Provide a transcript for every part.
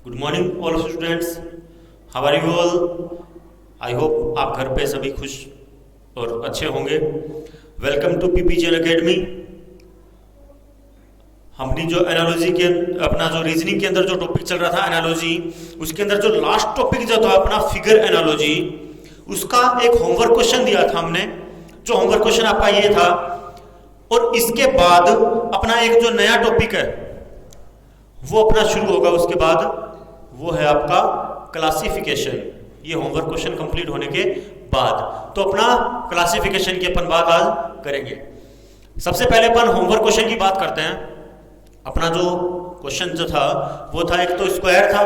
Good morning all students, how are you all. I hope आप घर पे सभी खुश और अच्छे होंगे। Welcome to PPGN academy. हमने जो एनालॉजी के अपना जो रीजनिंग के अंदर जो टॉपिक चल रहा था एनालॉजी, उसके अंदर जो लास्ट टॉपिक जो था अपना फिगर एनालॉजी, उसका एक होमवर्क क्वेश्चन दिया था हमने। जो होमवर्क क्वेश्चन आपका ये था, और इसके बाद अपना एक जो नया टॉपिक है वो अपना शुरू होगा उसके बाद, वो है आपका क्लासिफिकेशन। ये होमवर्क क्वेश्चन कंप्लीट होने के बाद तो अपना क्लासिफिकेशन की अपन बात आज करेंगे। सबसे पहले अपन होमवर्क क्वेश्चन की बात करते हैं। अपना जो क्वेश्चन जो था वो था, एक तो स्क्वायर था,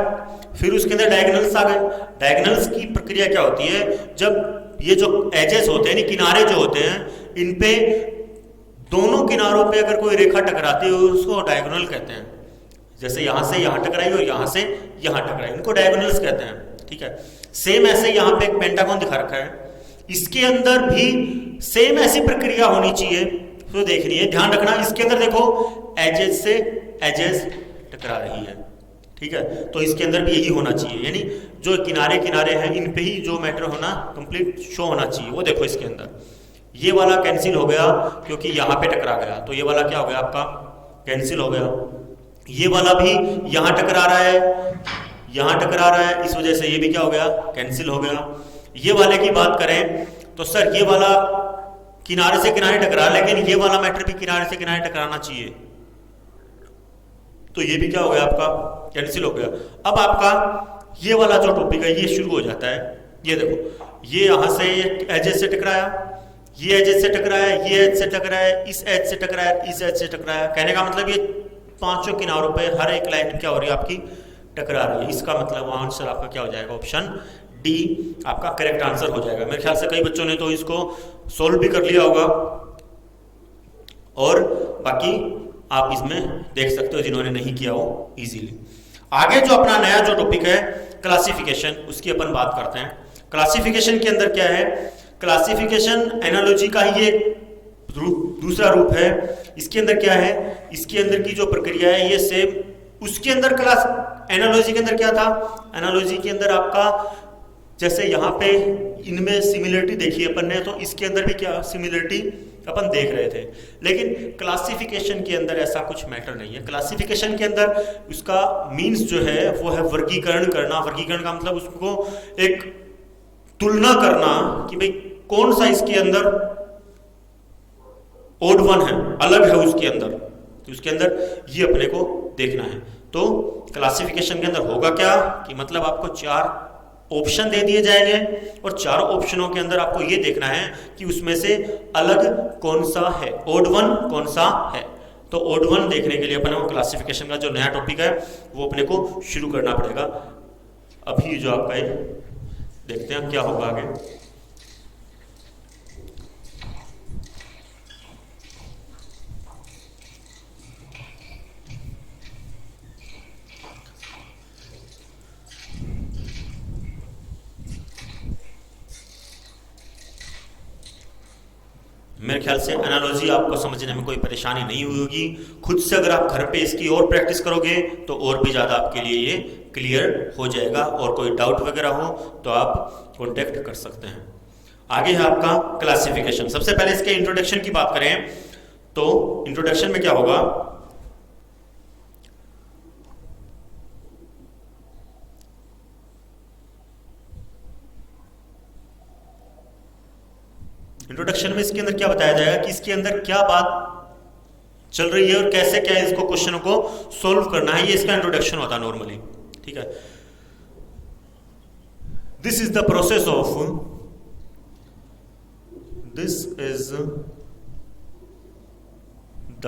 फिर उसके अंदर डायगोनल्स आ गए। डायगोनल्स की प्रक्रिया क्या होती है, जब ये जो एजेस होते हैं, किनारे जो होते हैं, इन पे दोनों किनारों पे अगर कोई रेखा टकराती है उसको डायगोनल कहते हैं। जैसे यहां से यहां टकराई और यहां से यहां टकराई, इनको डायगोनल्स कहते हैं। ठीक है, सेम ऐसे यहां पे एक पेंटागन दिखा रखा है, इसके अंदर भी सेम ऐसी प्रक्रिया होनी चाहिए। तो देखनी है, ध्यान रखना, इसके अंदर देखो एजेस से एजेस टकरा रही है। ठीक है, तो इसके अंदर भी यही होना चाहिए, यानी जो किनारे किनारे हैं इन पे ही जो मैटर होना कंप्लीट शो होना चाहिए। वो देखो इसके अंदर ये वाला कैंसिल हो गया क्योंकि यहां पे टकरा गया, तो ये वाला क्या हो गया आपका, कैंसिल हो गया। ये वाला भी यहां टकरा रहा है, यहां टकरा रहा है, इस वजह से ये भी क्या हो गया, कैंसिल हो गया। ये वाले की बात करें तो सर ये वाला किनारे से किनारे टकरा, लेकिन ये वाला मैटर भी किनारे से किनारे टकराना चाहिए, तो ये भी क्या हो गया आपका, कैंसिल हो गया। अब आपका ये वाला जो टॉपिक है ये शुरू हो जाता है। ये देखो, ये यहां से एजेस से टकराया, ये एजेस से टकराया, ये एज से टकराया, इस एज से टकराया, इस एज से टकराया। कहने का मतलब ये पांचों किनारों पे हर एक लाइन क्या हो रही है आपकी, टकरा रही है। इसका मतलब आंसर आपका क्या हो जाएगा, ऑप्शन डी आपका करेक्ट आंसर हो जाएगा। मेरे ख्याल से कई बच्चों ने तो इसको सोल्व भी कर लिया होगा, और बाकी आप इसमें देख सकते हो जिन्होंने नहीं किया हो इजीली। आगे जो अपना नया जो टॉपिक है क्लासिफिकेशन, उसकी अपन बात करते हैं। क्लासिफिकेशन के अंदर क्या है, क्लासिफिकेशन एनालॉजी का ही एक दूसरा रूप है। इसके अंदर क्या है, इसके अंदर की जो प्रक्रिया है ये सेम उसके अंदर क्लास एनालॉजी के अंदर क्या था, एनालॉजी के अंदर आपका जैसे यहाँ पे इनमें सिमिलरिटी देखी अपन ने, तो इसके अंदर भी क्या सिमिलरिटी अपन देख रहे थे। लेकिन क्लासिफिकेशन के अंदर ऐसा कुछ मैटर नहीं है। क्लासिफिकेशन के अंदर उसका मीन्स जो है वो है वर्गीकरण करना। वर्गीकरण का मतलब उसको एक तुलना करना कि भाई कौन सा इसके अंदर ओड वन है, अलग है उसके अंदर, तो उसके अंदर ये अपने को देखना है। तो क्लासिफिकेशन के अंदर होगा क्या कि मतलब आपको चार ऑप्शन दे दिए जाएंगे, और चारों ऑप्शनों के अंदर आपको ये देखना है कि उसमें से अलग कौन सा है, ओड वन कौन सा है। तो ओड वन देखने के लिए अपने को क्लासिफिकेशन का जो नया टॉपिक है वो अपने को शुरू करना पड़ेगा। अभी जो आपका ये देखते हैं क्या होगा आगे। मेरे ख्याल से एनालॉजी आपको समझने में कोई परेशानी नहीं हुई होगी। खुद से अगर आप घर पे इसकी और प्रैक्टिस करोगे तो और भी ज़्यादा आपके लिए ये क्लियर हो जाएगा, और कोई डाउट वगैरह हो तो आप कांटेक्ट कर सकते हैं। आगे है आपका क्लासिफिकेशन। सबसे पहले इसके इंट्रोडक्शन की बात करें तो इंट्रोडक्शन में क्या होगा, इंट्रोडक्शन में इसके अंदर क्या बताया जाएगा कि इसके अंदर क्या बात चल रही है और कैसे क्या इसको क्वेश्चनों को सॉल्व करना है, ये इसका इंट्रोडक्शन होता है नॉर्मली। ठीक है, this is the process of, this is the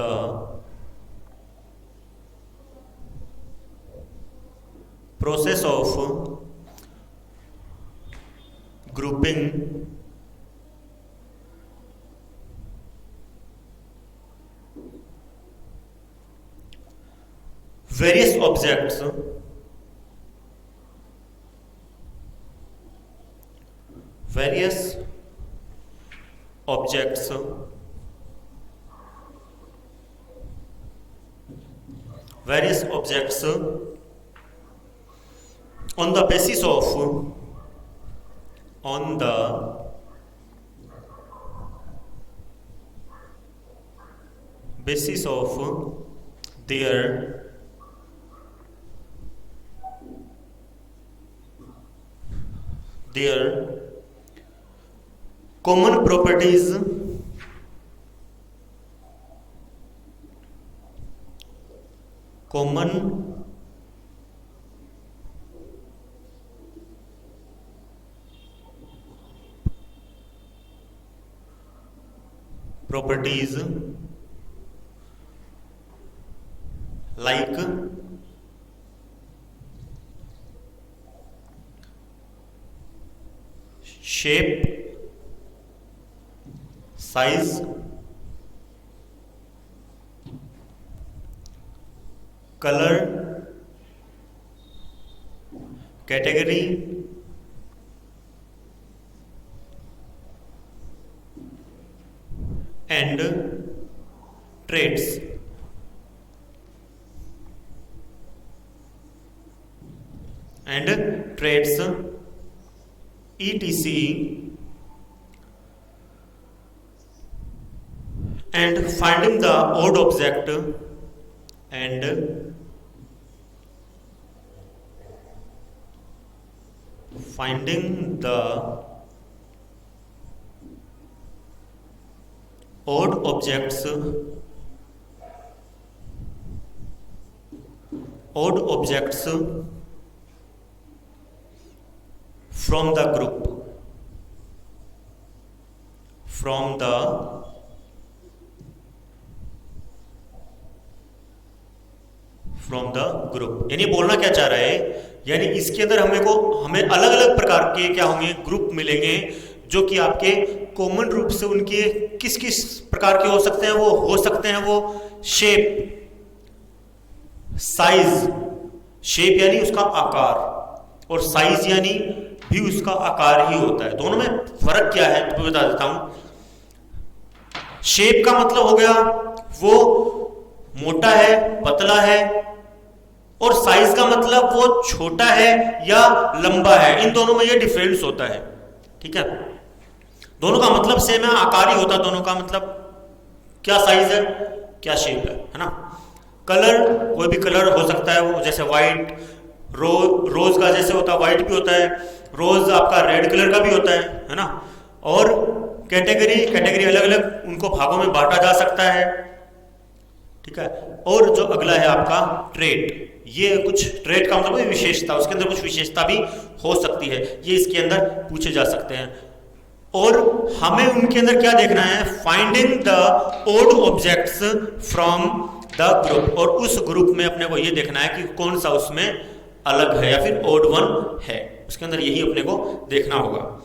process of grouping various objects on the basis of on the basis of their common properties, like shape, size, color, category, and traits. etc. and finding the odd object and finding the odd objects from the group यानी बोलना क्या चाह रहा है, यानी इसके अंदर हमें अलग अलग प्रकार के क्या होंगे, ग्रुप मिलेंगे जो कि आपके कॉमन रूप से उनके किस किस प्रकार के हो सकते हैं, वो शेप, साइज, शेप यानी उसका आकार और साइज यानी भी उसका आकार ही होता है। दोनों में फर्क क्या है तो बता देता हूं। शेप का मतलब हो गया वो मोटा है, पतला है, और साइज का मतलब वो छोटा है या लंबा है। इन दोनों में ये डिफरेंस होता है, ठीक है। दोनों का मतलब सेम है, आकार ही होता है दोनों का, मतलब क्या साइज है क्या शेप है ना। कलर, कोई भी कलर हो सकता है, वो जैसे व्हाइट, रोज का जैसे होता है व्हाइट भी होता है, रोज आपका रेड कलर का भी होता है ना। और कैटेगरी अलग अलग उनको भागों में बांटा जा सकता है, ठीक है। और जो अगला है आपका ट्रेट, ये कुछ ट्रेट का मतलब विशेषता, उसके अंदर कुछ विशेषता भी हो सकती है, ये इसके अंदर पूछे जा सकते हैं। और हमें उनके अंदर क्या देखना है, finding the odd objects from the group, और उस ग्रुप में अपने को ये देखना है कि कौन सा उसमें अलग है या फिर ओड वन है, उसके अंदर यही अपने को देखना होगा।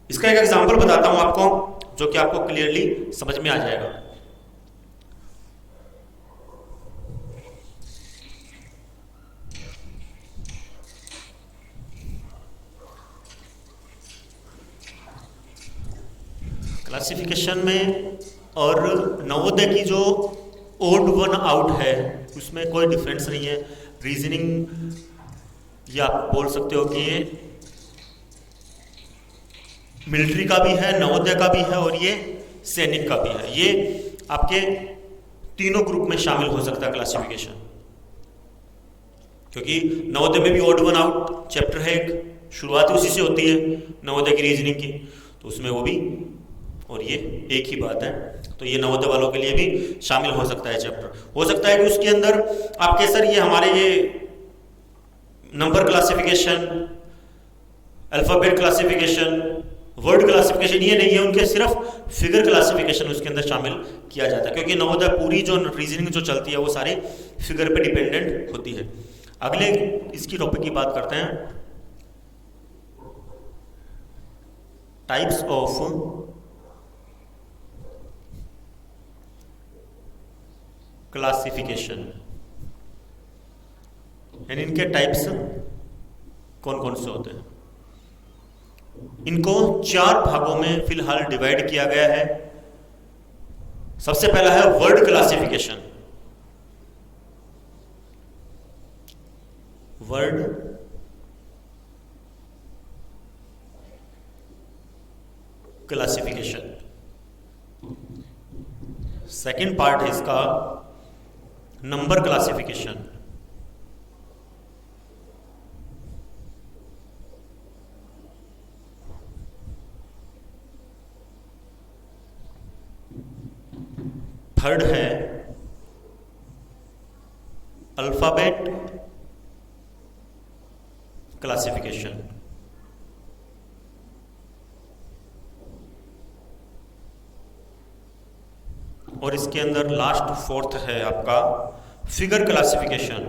इसका एक एग्जांपल बताता हूं आपको जो कि आपको क्लियरली समझ में आ जाएगा। क्लासिफिकेशन में और नवोदय की जो ओड वन आउट है उसमें कोई डिफरेंस नहीं है। रीजनिंग या आप बोल सकते हो कि ये मिलिट्री का भी है, नवोदय का भी है और ये सैनिक का भी है। ये आपके तीनों ग्रुप में शामिल हो सकता है क्लासिफिकेशन, क्योंकि नवोदय में भी ओड वन आउट चैप्टर है, एक शुरुआत उसी से होती है नवोदय की रीजनिंग की, तो उसमें वो भी और ये एक ही बात है। तो ये नवोदय वालों के लिए भी शामिल हो सकता है चैप्टर। हो सकता है कि उसके अंदर आपके सर ये हमारे ये number classification, alphabet classification, word classification ये नहीं है, उनके सिर्फ फिगर क्लासिफिकेशन उसके अंदर शामिल किया जाता है, क्योंकि नवोदय पूरी जो रीजनिंग जो चलती है वो सारी फिगर पे डिपेंडेंट होती है। अगले इसकी टॉपिक की बात करते हैं, टाइप्स ऑफ क्लासिफिकेशन, यानी इनके टाइप्स कौन कौन से होते हैं। इनको 4 भागों में फिलहाल डिवाइड किया गया है। सबसे पहला है word classification. Word classification. Second part है इसका नंबर क्लासिफिकेशन। थर्ड है अल्फाबेट क्लासिफिकेशन। और इसके अंदर लास्ट फोर्थ है आपका फिगर क्लासिफिकेशन।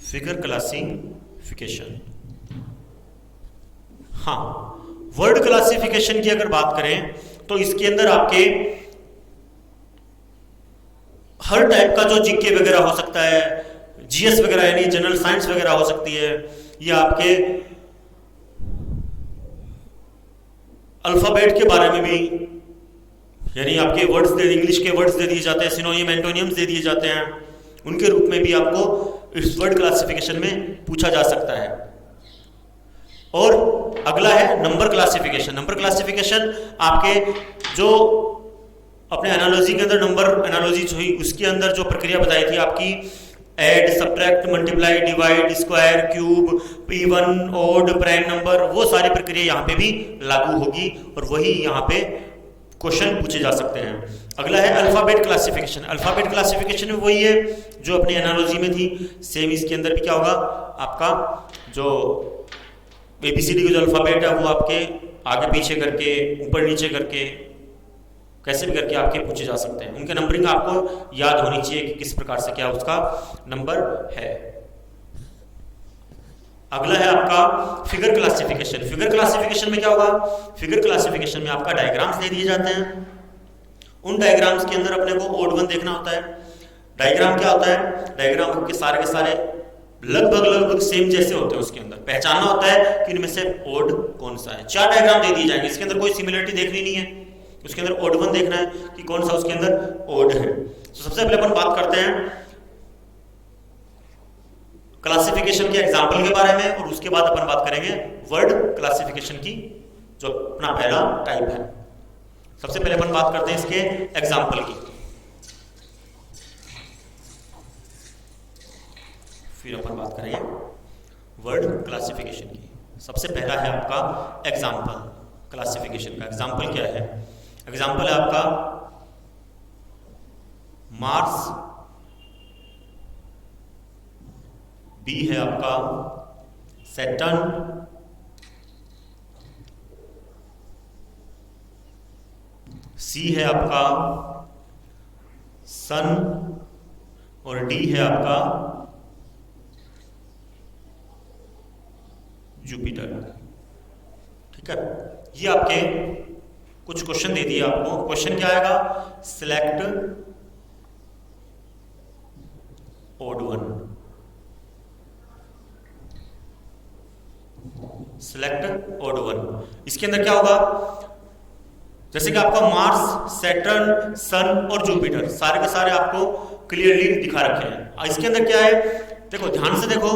Figure classification. हाँ, वर्ड क्लासिफिकेशन की अगर बात करें तो इसके अंदर आपके हर टाइप का जो जीके वगैरह हो सकता है, जीएस वगैरह यानी जनरल साइंस वगैरह हो सकती है, या आपके अल्फाबेट के बारे में भी, यानी आपके वर्ड्स दे, इंग्लिश के वर्ड्स दे दिए जाते हैं, सिनोनिम एंटोनियम्स दे दिए जाते हैं, उनके रूप में भी आपको इस वर्ड क्लासिफिकेशन में पूछा जा सकता है। और अगला है नंबर क्लासिफिकेशन। नंबर क्लासिफिकेशन आपके जो अपने एनालॉजी के अंदर नंबर एनालॉजी हुई उसके अंदर जो प्रक्रिया बताई थी आपकी, add, subtract, multiply, divide, square, cube, even, odd, prime number, वो सारी प्रक्रिया यहाँ पे भी लागू होगी और वही यहाँ पे क्वेश्चन पूछे जा सकते हैं। अगला है अल्फाबेट क्लासिफिकेशन। अल्फाबेट क्लासिफिकेशन में वही है जो अपनी एनालॉजी में थी, सेम इसके अंदर भी क्या होगा, आपका जो ABCD का जो अल्फाबेट है वो आपके आगे पीछे करके, ऊपर नीचे करके, कैसे भी करके आपके पूछे जा सकते हैं। उनके नंबरिंग आपको याद होनी चाहिए कि किस प्रकार से क्या उसका नंबर है। अगला है आपका फिगर क्लासिफिकेशन। फिगर क्लासिफिकेशन में क्या होगा, फिगर क्लासिफिकेशन में आपका डायग्राम्स दे दिए जाते हैं। उन डायग्राम्स के अंदर अपने को ओड वन देखना होता है। डायग्राम क्या होता है, डायग्राम आपके सारे के सारे लगभग सेम जैसे होते हैं, उसके अंदर पहचानना होता है कि इनमें से ओड कौन सा है। 4 डायग्राम दे दिए जाएंगे, इसके अंदर कोई सिमिलरिटी देखनी नहीं है, उसके अंदर ओड वन देखना है कि कौन सा उसके अंदर ओड है। तो सबसे पहले अपन बात करते हैं क्लासिफिकेशन के एग्जाम्पल के बारे में, और उसके बाद अपन बात करेंगे वर्ड क्लासिफिकेशन की जो अपना पहला टाइप है। सबसे पहले अपन बात करते हैं इसके एग्जाम्पल की, फिर अपन बात करेंगे वर्ड क्लासिफिकेशन की। सबसे पहला है आपका एग्जाम्पल क्लासिफिकेशन का। एग्जाम्पल क्या है, एग्जाम्पल है आपका मार्स, बी है आपका सैटर्न, सी है आपका सन, और डी है आपका जुपिटर। ठीक है, ये आपके कुछ क्वेश्चन दे दिए आपको। क्वेश्चन क्या आएगा, select odd one, select odd one. इसके अंदर क्या होगा, जैसे कि आपका मार्स, सैटर्न, सन और जुपिटर सारे के सारे आपको क्लियरली दिखा रखे हैं। इसके अंदर क्या है, देखो ध्यान से देखो,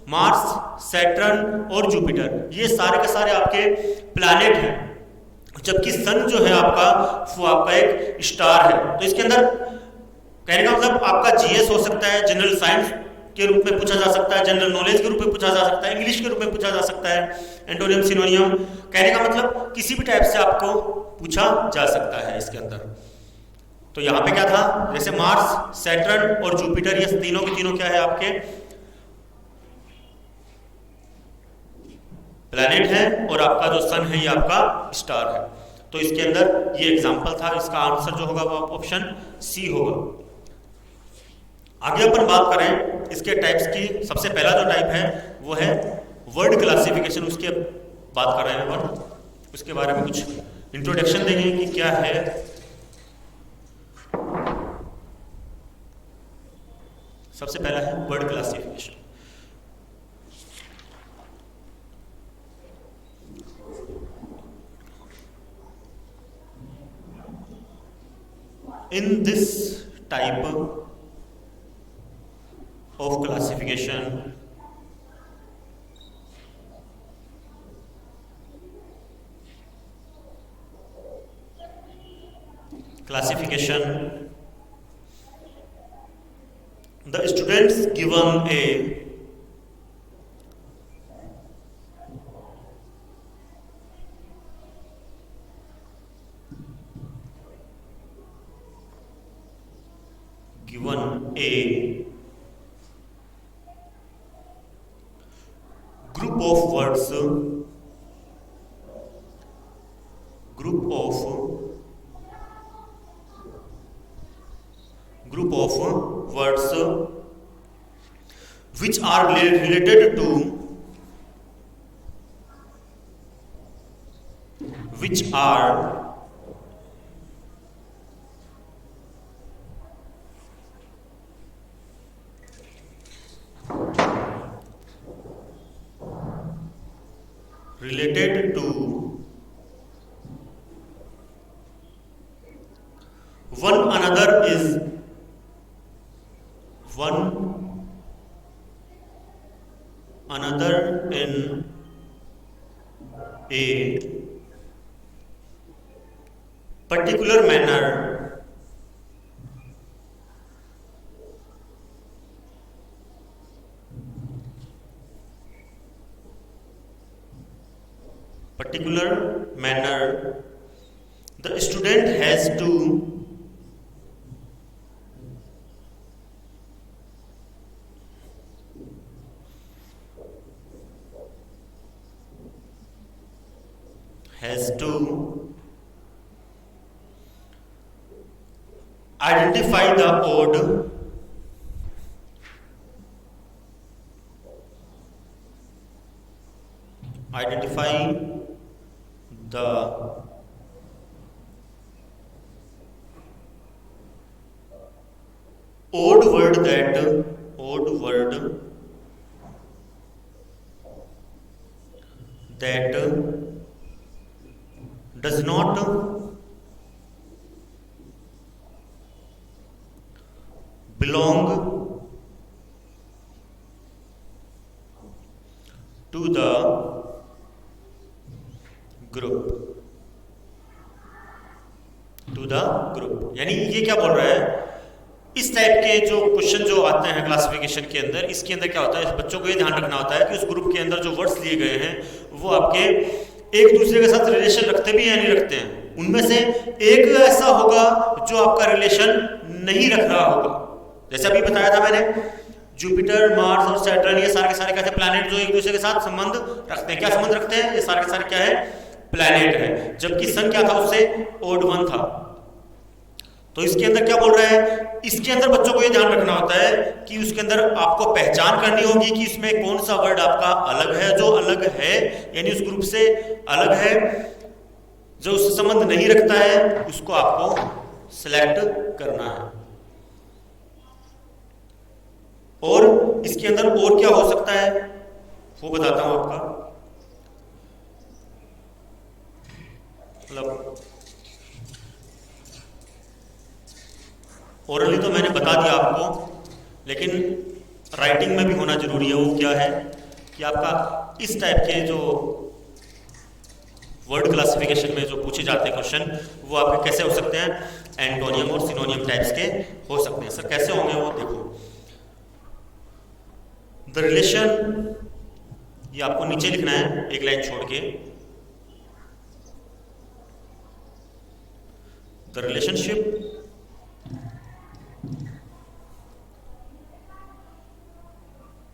मार्स, सैटर्न और जुपिटर ये सारे के सारे आपके प्लैनेट हैं, जबकि सन जो है आपका वो आपका एक स्टार है। तो इसके अंदर कहने का मतलब आपका जीएस हो सकता है, जनरल साइंस के रूप में पूछा जा सकता है, जनरल नॉलेज के रूप में पूछा जा सकता है, इंग्लिश के रूप में पूछा जा सकता है, एंटोनियम सिनोनियम, कहने का मतलब किसी भी टाइप से आपको पूछा जा सकता है इसके अंदर। तो यहाँ पे क्या था, जैसे मार्स, सैटर्न और जुपिटर ये तीनों के तीनों क्या है आपके प्लैनेट है, और आपका जो सन है ये आपका स्टार है। तो इसके अंदर ये एग्जांपल था, इसका आंसर जो होगा वो ऑप्शन सी होगा। आगे अपन बात करें इसके टाइप्स की। सबसे पहला जो टाइप है वो है वर्ड क्लासिफिकेशन, उसके बात कर रहे हैं अपन, उसके बारे में कुछ इंट्रोडक्शन देंगे कि क्या है। सबसे पहला है word classification. in this type of classification, the students given a group of words, which are related to one another in a particular manner, the student has to identify the odd word that does not belong to the group. यानी ये क्या बोल रहा है, इस type के जो question जो आते हैं क्लासिफिकेशन के अंदर, इसके अंदर क्या होता है, बच्चों को ये ध्यान रखना होता है कि उस ग्रुप के अंदर जो वर्ड्स लिए गए हैं वो आपके एक दूसरे के साथ रिलेशन रखते भी या नहीं रखते हैं। उनमें से एक ऐसा होगा जो आपका रिलेशन नहीं रख रहा होगा। जैसे अभी बताया था मैंने, जुपिटर, मार्स और सैटर्न, ये सारे के सारे कैसे प्लैनेट जो एक दूसरे के साथ संबंध रखते हैं। क्या संबंध रखते हैं? ये सारे के सारे क्या है, प्लैनेट है। जबकि सन क्या था, उससे ओड वन था। तो इसके अंदर क्या बोल रहा है, इसके अंदर बच्चों को ये ध्यान रखना होता है कि उसके अंदर आपको पहचान करनी होगी कि इसमें कौन सा वर्ड आपका अलग है, जो अलग है यानी उस ग्रुप से अलग है, जो उससे संबंध नहीं रखता है उसको आपको सिलेक्ट करना है। और इसके अंदर और क्या हो सकता है वो बताता हूं आपका। मतलब ओरली तो मैंने बता दिया आपको, लेकिन राइटिंग में भी होना जरूरी है। वो क्या है कि आपका इस टाइप के जो वर्ड क्लासिफिकेशन में जो पूछे जाते हैं क्वेश्चन, वो आपके कैसे हो सकते हैं, एंटोनियम और सिनोनियम टाइप्स के हो सकते हैं। सर कैसे होंगे वो देखो, द रिलेशन, ये आपको नीचे लिखना है एक लाइन छोड़ के, the relationship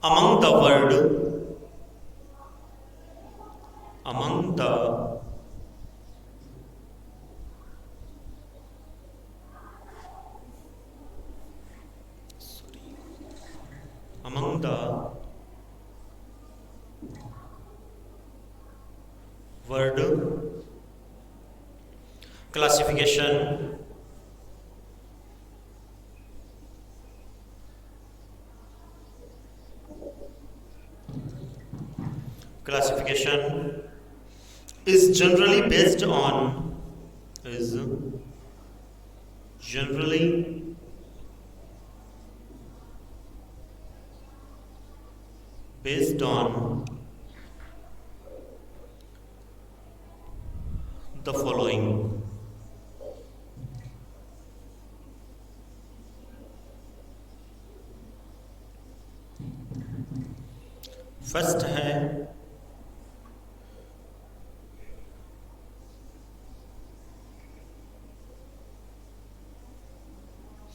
among the word, among the word classification is generally based on generally based on the following. First है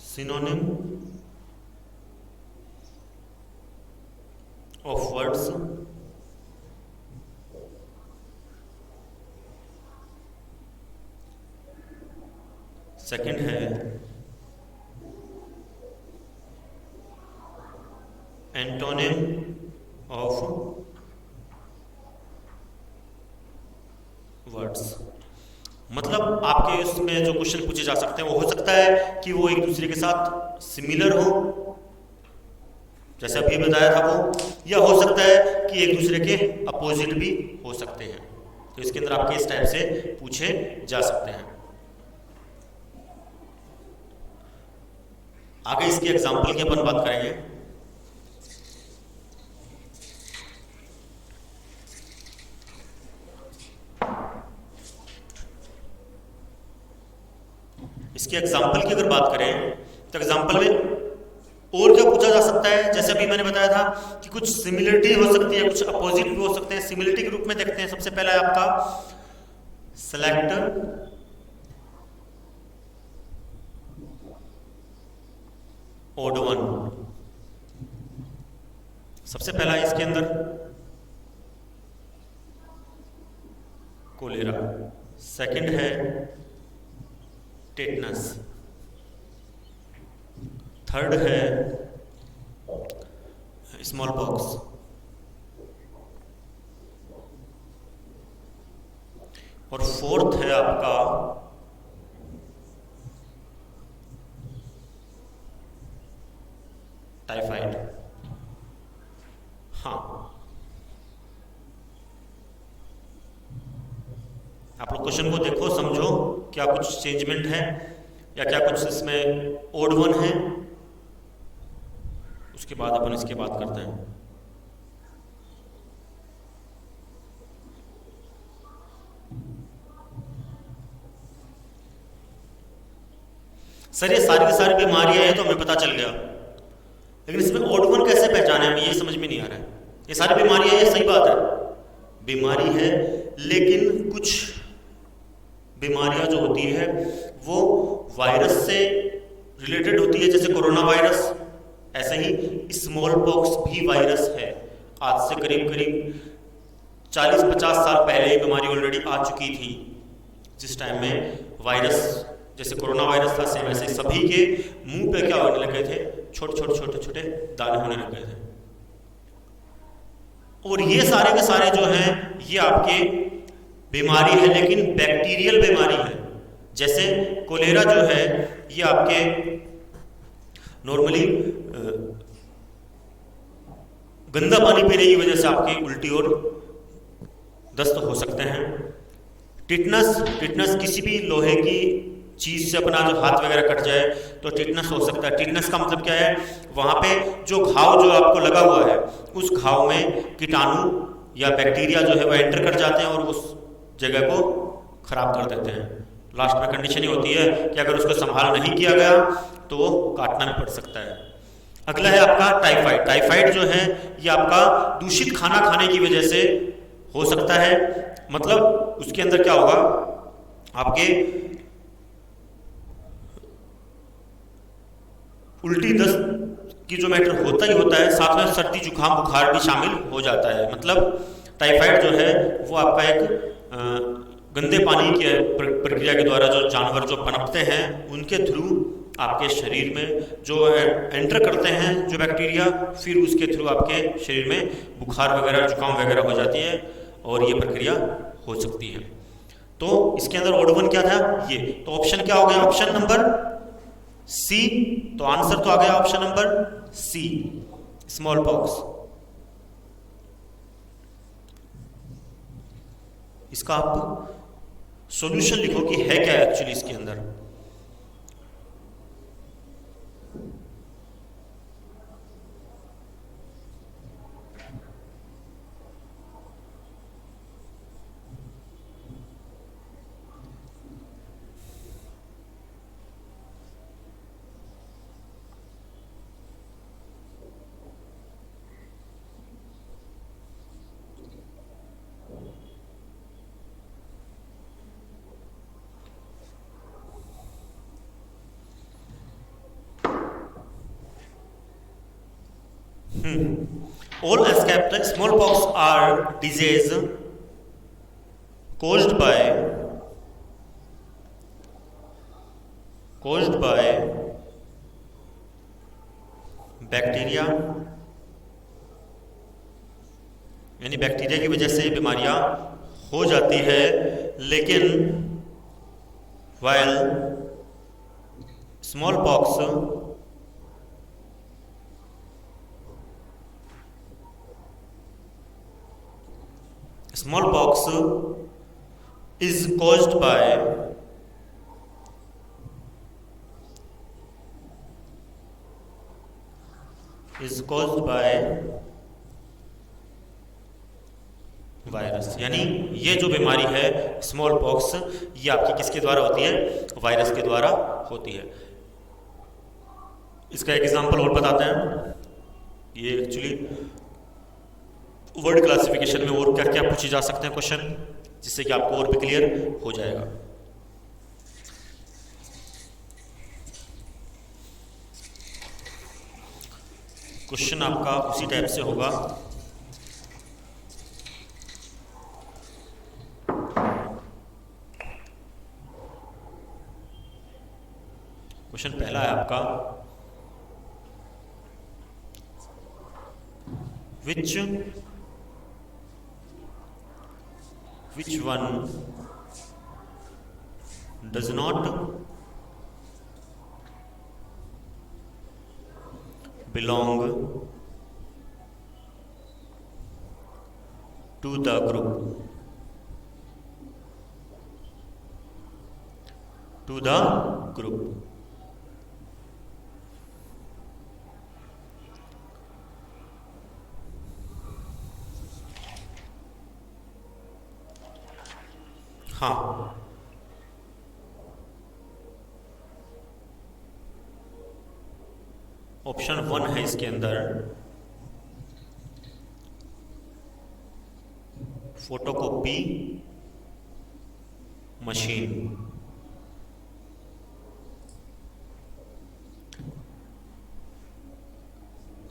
सिनोनिम ऑफ वर्ड्स, सेकंड है एंटोनिम ऑफ वर्ड्स। मतलब आपके इसमें जो क्वेश्चन पूछे जा सकते हैं वो हो सकता है कि वो एक दूसरे के साथ सिमिलर हो, जैसे अभी बताया था वो, या हो सकता है कि एक दूसरे के अपोजिट भी हो सकते हैं। तो इसके अंदर आपके इस टाइप से पूछे जा सकते हैं। आगे इसकी एग्जाम्पल की अपन बात करेंगे। इसके एग्जाम्पल की अगर बात करें तो एग्जाम्पल में और क्या पूछा जा सकता है, जैसे अभी मैंने बताया था कि कुछ सिमिलरिटी हो सकती है, कुछ अपोजिट भी हो सकते हैं। सिमिलरिटी के रूप में देखते हैं, सबसे पहला है आपका सेलेक्ट ओड वन। सबसे पहला है इसके अंदर कोलेरा, सेकंड है टेटनस, थर्ड है स्मॉल पॉक्स, और फोर्थ है आपका टाइफाइड। हाँ, आप लोग क्वेश्चन को देखो, समझो क्या कुछ चेंजमेंट है या क्या कुछ इसमें ओड वन है, उसके बाद अपन इसके बात करते हैं। सर ये सारी की सारी बीमारियां हैं तो हमें पता चल गया, लेकिन इसमें ओड वन कैसे पहचाने, हमें ये समझ में नहीं आ रहा है। ये सारी बीमारियां, ये सही बात है, बीमारी है, लेकिन कुछ बीमारियां जो होती है वो वायरस से रिलेटेड होती है, जैसे कोरोना वायरस। ऐसे ही स्मॉल पॉक्स भी वायरस है। आज से करीब करीब 40-50 साल पहले ये बीमारी ऑलरेडी आ चुकी थी, जिस टाइम में वायरस जैसे कोरोना वायरस था, सेम ऐसे सभी के मुंह पे क्या होने लगे थे, छोटे छोटे छोटे छोटे दाने होने लगे थे। और ये सारे के सारे जो हैं ये आपके बीमारी है, लेकिन बैक्टीरियल बीमारी है। जैसे कोलेरा जो है ये आपके नॉर्मली गंदा पानी पीने की वजह से आपकी उल्टी और दस्त हो सकते हैं। टिटनस किसी भी लोहे की चीज से अपना जो हाथ वगैरह कट जाए तो टिटनस हो सकता है। टिटनस का मतलब क्या है, वहां पे जो घाव जो आपको लगा हुआ है उस घाव में कीटाणु या बैक्टीरिया जो है वह एंटर कर जाते हैं और उस जगह को खराब कर देते हैं। लास्ट में कंडीशन ही होती है कि अगर उसको संभाल नहीं किया गया तो वो काटना भी पड़ सकता है। अगला है आपका टाइफाइड। टाइफाइड जो है ये आपका दूषित खाना खाने की वजह से हो सकता है। मतलब उसके अंदर क्या होगा, आपके उल्टी दस्त की जो मैटर होता ही होता है, साथ में सर्दी जुकाम बुखार भी शामिल हो जाता है। मतलब टाइफाइड जो है वो आपका एक गंदे पानी के प्रक्रिया के द्वारा जो जानवर जो पनपते हैं उनके थ्रू आपके शरीर में जो एंटर करते हैं जो बैक्टीरिया, फिर उसके थ्रू आपके शरीर में बुखार वगैरह जुकाम वगैरह हो जाती है और ये प्रक्रिया हो सकती है। तो इसके अंदर ओड वन क्या था ये, तो ऑप्शन क्या हो गया, ऑप्शन नंबर सी। तो आंसर तो आ गया option number C, smallpox. इसका आप सॉल्यूशन लिखो कि है क्या एक्चुअली इसके अंदर। All escaped smallpox are disease caused by bacteria, यानी बैक्टीरिया की वजह से बीमारियां हो जाती है, लेकिन while smallpox is caused by virus, यानी ये जो बीमारी है स्मॉल पॉक्स, ये आपकी किसके द्वारा होती है? वायरस के द्वारा होती है। इसका एक एग्जांपल और बताते हैं। ये एक्चुअली वर्ड क्लासिफिकेशन में और क्या क्या पूछे जा सकते हैं क्वेश्चन, जिससे कि आपको और भी क्लियर हो जाएगा। क्वेश्चन आपका उसी टाइप से होगा। क्वेश्चन पहला है आपका, which one does not belong to the group? हाँ, ऑप्शन 1 है इसके अंदर, फोटोकॉपी मशीन।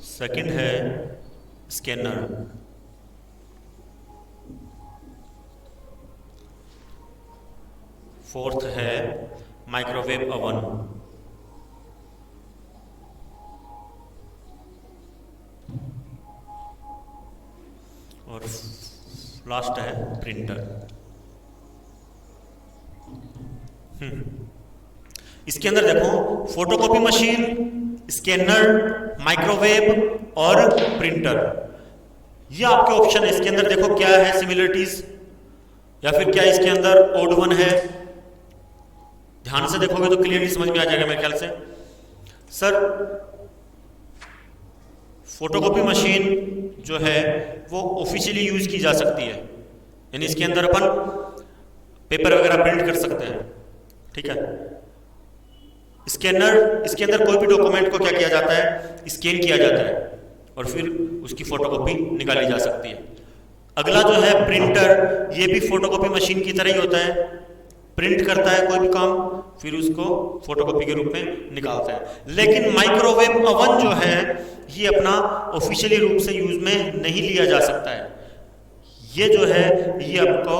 सेकंड है स्कैनर। फोर्थ है माइक्रोवेव ओवन। और लास्ट है प्रिंटर। इसके अंदर देखो, फोटोकॉपी मशीन, स्कैनर, माइक्रोवेव और प्रिंटर, ये आपके ऑप्शन है। इसके अंदर देखो क्या है सिमिलरिटीज, या फिर क्या इसके अंदर ओड वन है। ध्यान से देखोगे तो क्लियरली समझ में आ जाएगा मेरे ख्याल से। सर, फोटोकॉपी मशीन जो है वो ऑफिशियली यूज की जा सकती है, यानी इसके अंदर अपन पेपर वगैरह प्रिंट कर सकते हैं, ठीक है। स्कैनर, इसके अंदर कोई भी डॉक्यूमेंट को क्या किया जाता है? स्कैन किया जाता है और फिर उसकी फोटोकॉपी निकाली जा सकती है। अगला जो है प्रिंटर, ये भी फोटोकॉपी मशीन की तरह ही होता है, प्रिंट करता है कोई भी काम, फिर उसको फोटोकॉपी के रूप में निकालता है। लेकिन माइक्रोवेव ओवन जो है ये अपना ऑफिशियली रूप से यूज में नहीं लिया जा सकता है। ये जो है ये आपको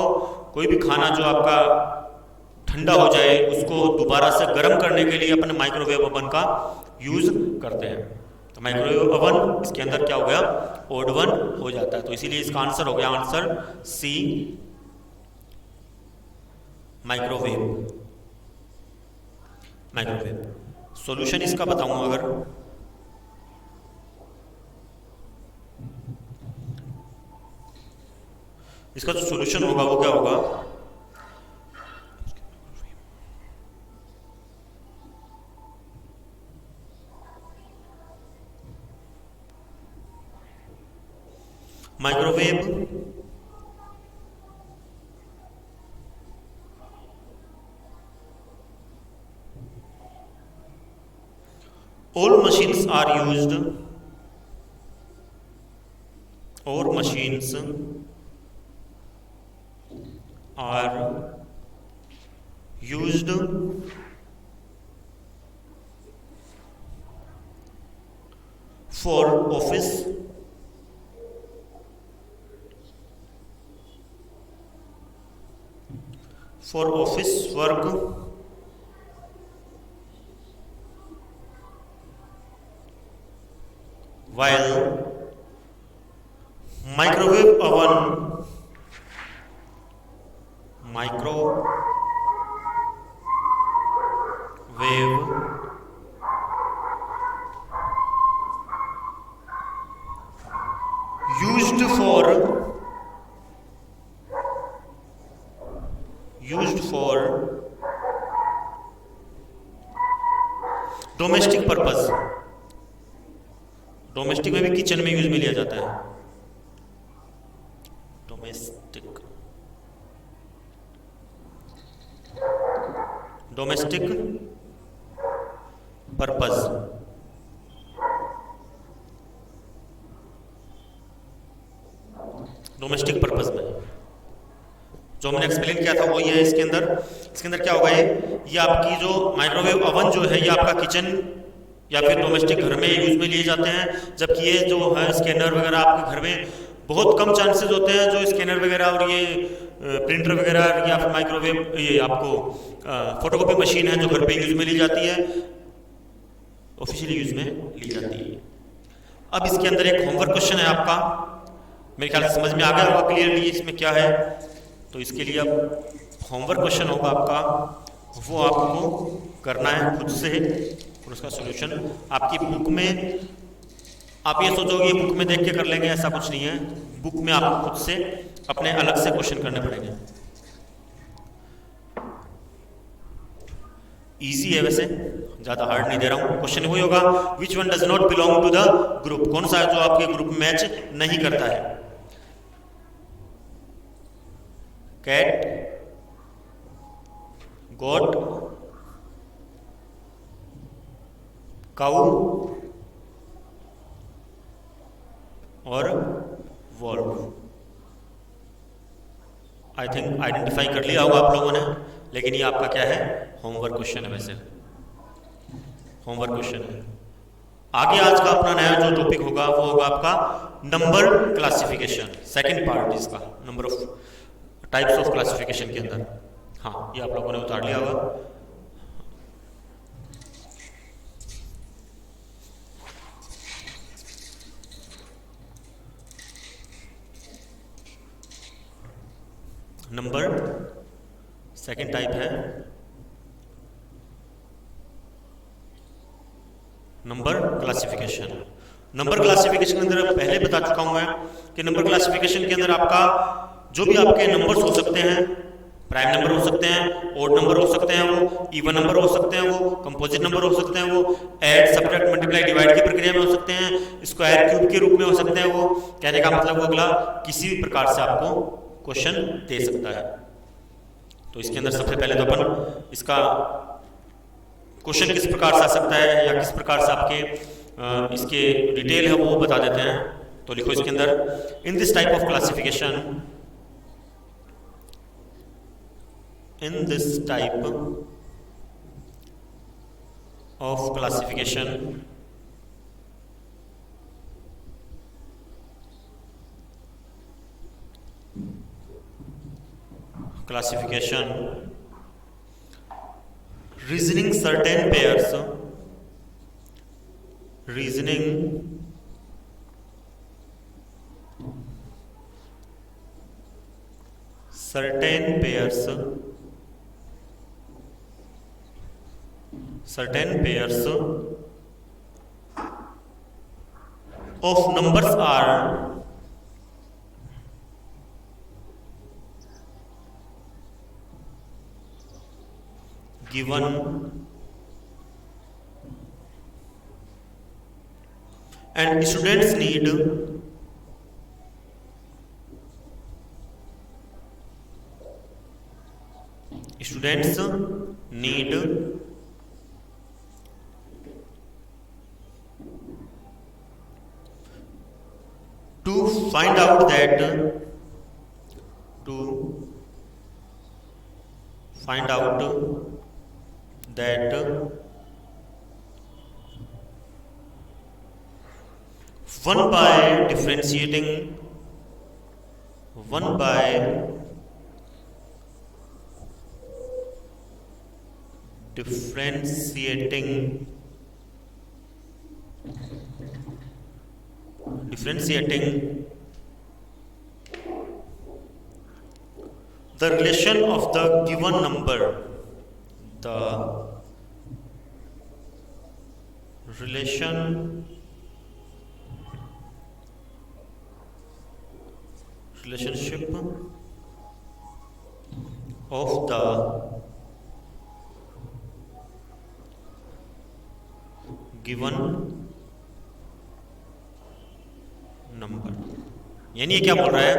कोई भी खाना जो आपका ठंडा हो जाए उसको दोबारा से गर्म करने के लिए अपने माइक्रोवेव ओवन का यूज करते हैं। तो माइक्रोवेव ओवन इसके अंदर क्या हो गया? ओड वन हो जाता है। तो इसीलिए इसका आंसर हो गया, आंसर सी, माइक्रोवेव। सॉल्यूशन इसका बताऊंगा, अगर इसका जो सॉल्यूशन होगा वो क्या होगा? Microwave all machines are used, or machines are used for office for office work, while microwave oven used for domestic purpose, domestic में भी किचन में यूज में लिया जाता है, डोमेस्टिक पर्पस, डोमेस्टिक पर्पस में जो हमने एक्सप्लेन किया था वो ये है। इसके अंदर क्या होगा, ये आपकी जो माइक्रोवेव ओवन जो है ये आपका किचन या फिर डोमेस्टिक घर में यूज में लिए जाते हैं, जबकि ये जो है स्कैनर वगैरह आपके घर में बहुत कम चांसेस होते हैं जो स्कैनर वगैरह और ये प्रिंटर वगैरह या फिर माइक्रोवेव ये आपको फोटोकॉपी मशीन है जो घर पे यूज में ली जाती है, ऑफिशियली यूज में ली जाती है। अब इसके अंदर एक होमवर्क क्वेश्चन है आपका, मेरे ख्याल से समझ में आ गया होगा क्लियरली इसमें क्या है। तो इसके लिए अब होमवर्क क्वेश्चन होगा आपका, वो आपको करना है खुद से और उसका सॉल्यूशन आपकी बुक में, आप ये सोचोगे बुक में देख के कर लेंगे, ऐसा कुछ नहीं है। बुक में आपको खुद से अपने अलग से क्वेश्चन करने पड़ेंगे। इजी है वैसे, ज्यादा हार्ड नहीं दे रहा हूं। क्वेश्चन वही होगा, which one does not belong to the group, कौन सा है जो आपके ग्रुप मैच नहीं करता है। कैट, गोट, काऊ और वॉल्व। आई थिंक आइडेंटिफाई कर लिया होगा आप लोगों ने, लेकिन ये आपका क्या है, होमवर्क क्वेश्चन है। वैसे होमवर्क क्वेश्चन है। आगे आज का अपना नया जो टॉपिक होगा वो होगा आपका नंबर क्लासिफिकेशन, सेकंड पार्ट इसका, number of types of classification के अंदर। हाँ, ये आप लोगों ने उतार लिया होगा। नंबर सेकंड टाइप है नंबर क्लासिफिकेशन। नंबर क्लासिफिकेशन के अंदर पहले बता चुका हूं मैं कि नंबर क्लासिफिकेशन के अंदर आपका जो भी आपके नंबर्स हो सकते हैं, प्राइम नंबर हो सकते हैं, ओड नंबर हो सकते हैं, वो इवन नंबर हो सकते हैं, वो कंपोजिट नंबर हो सकते हैं, वो ऐड सब्ट्रैक्ट मल्टीप्लाई डिवाइड की प्रक्रिया में हो सकते हैं, स्क्वायर क्यूब के रूप में हो सकते हैं। वो कहने का मतलब वो अगला किसी भी प्रकार से आपको क्वेश्चन दे सकता है। तो इसके अंदर सबसे पहले तो अपन इसका क्वेश्चन किस प्रकार से आ सकता है या किस प्रकार से आपके इसके डिटेल है वो बता देते हैं। तो लिखो इसके अंदर, in this type of classification, in this type of classification reasoning certain pairs of numbers are given and students need to find out that one by differentiating differentiating the relation of the given number, the relationship of the given number. यानी ये क्या बोल रहा है,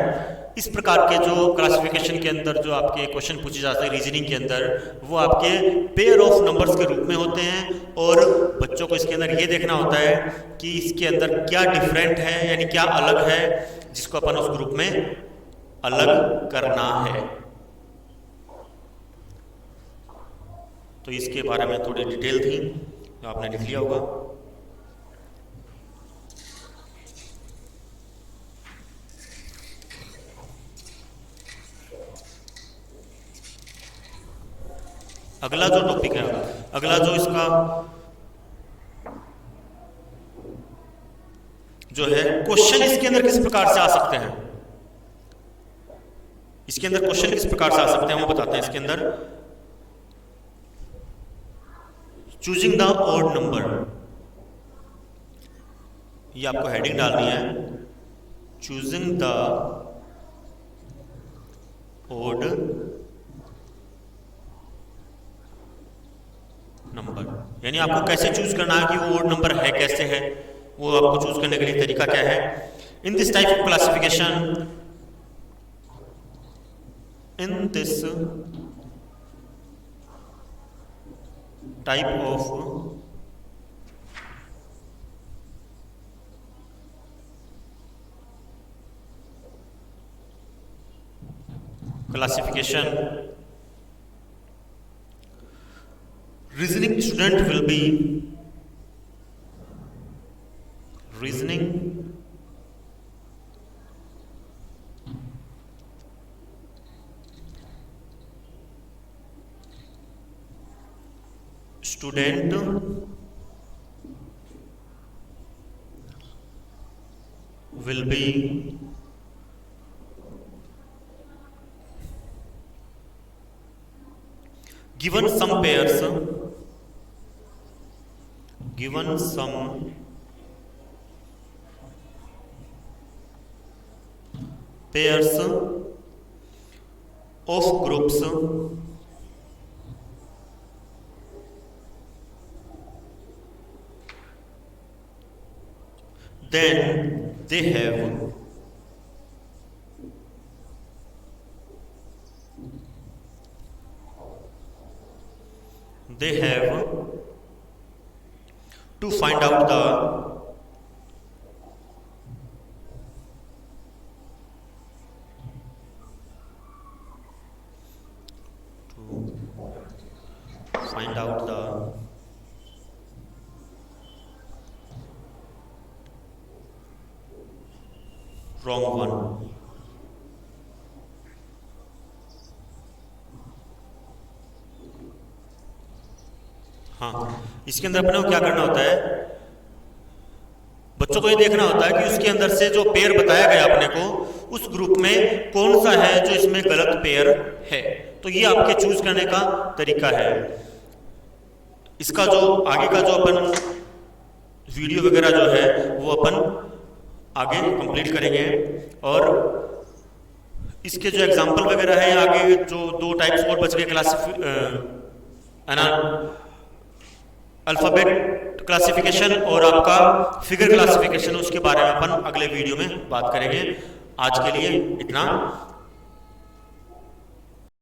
इस प्रकार के जो क्लासिफिकेशन के अंदर जो आपके क्वेश्चन पूछे जाते हैं रीजनिंग के अंदर, वो आपके पेयर ऑफ नंबर्स के रूप में होते हैं, और बच्चों को इसके अंदर ये देखना होता है कि इसके अंदर क्या डिफरेंट है, यानी क्या अलग है, जिसको अपन उस ग्रुप में अलग करना है। तो इसके बारे में थोड़ी डिटेल थी, तो आपने लिख लिया होगा। अगला जो टॉपिक है, अगला जो इसका जो है क्वेश्चन, इसके अंदर किस प्रकार से आ सकते हैं, इसके अंदर क्वेश्चन किस प्रकार से आ सकते हैं वो बताते हैं। इसके अंदर चूजिंग द ऑड नंबर, ये आपको हेडिंग डालनी है, चूजिंग द ऑड नंबर, यानी आपको कैसे चूज करना है कि वो ऑड नंबर है कैसे है, वो आपको चूज करने के लिए तरीका क्या है। In this type of classification, in this type of classification, reasoning student will be student will be given some pairs, of groups then they have to find out the wrong one। हाँ, इसके अंदर अपने को क्या करना होता है, बच्चों को ये देखना होता है कि उसके अंदर से जो पेयर बताया गया अपने को, उस ग्रुप में कौन सा है जो इसमें गलत पेयर है। तो ये आपके चूज करने का तरीका है। इसका जो आगे का जो अपन वीडियो वगैरह जो है वो अपन आगे कंप्लीट करेंगे, और इसके जो एग्जांपल वगैरह है आगे, जो दो टाइप्स और बच गए अल्फाबेट क्लासिफिकेशन और आपका फिगर क्लासिफिकेशन, उसके बारे में अपन अगले वीडियो में बात करेंगे। आज के लिए इतना।